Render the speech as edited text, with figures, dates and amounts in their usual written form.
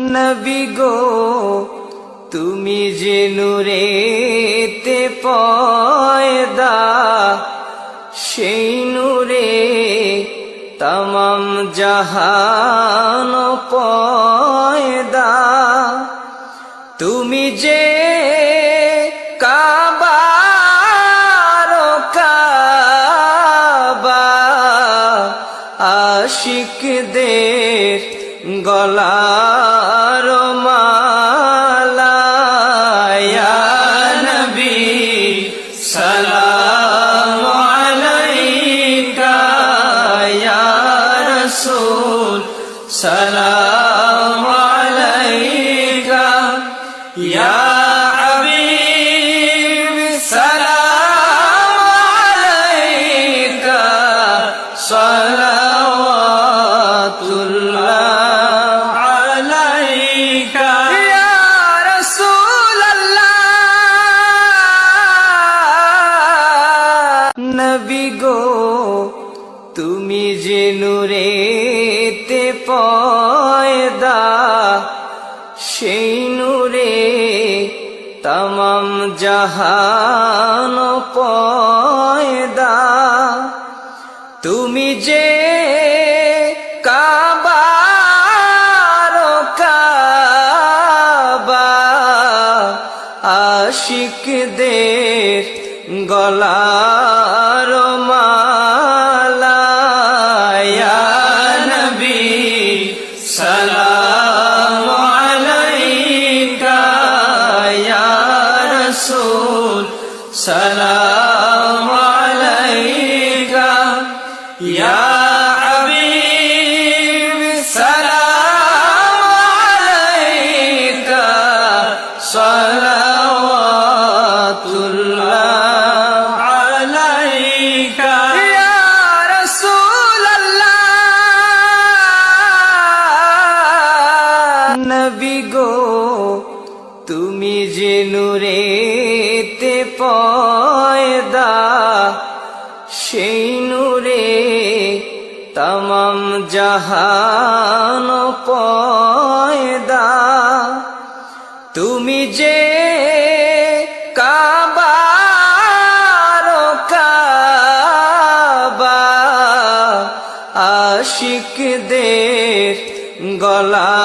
নবী গো তুমি যে নূরেতে পয়দা, সেই নূরে তমাম জাহান পয়দা। তুমি যে কাবার কাবা, আশিকদের গলার মালা। ইয়া নবী সালাম আলাইকা, ইয়া রাসূল সালাম আলাইকা, ইয়া হাবিব সালাম আলাইকা, সালাওয়াতুল্লাহ আলাইকা। ইয়া রাসূলাল্লাহ, নবী গো তুমি যে নূরেতে পয়দা, সেই নূরে তমাম জাহান পয়দা। তুমি যে কাবার কাবা, আশিকদের গলার মালা। ইয়া নবী সালাম আলাইকা, ইয়া রাসূল সালাম আলাইকা, ইয়া হাবিব সালাম আলাইকা, সালাওয়াতুল্লাহ আলাইকা। ইয়া রাসূলাল্লাহ, নবী গো তুমি যে নূরেতে পয়দা, সেই নূরে তমাম জাহান পয়দা। তুমি যে কাবার কাবা, আশিকদের গলা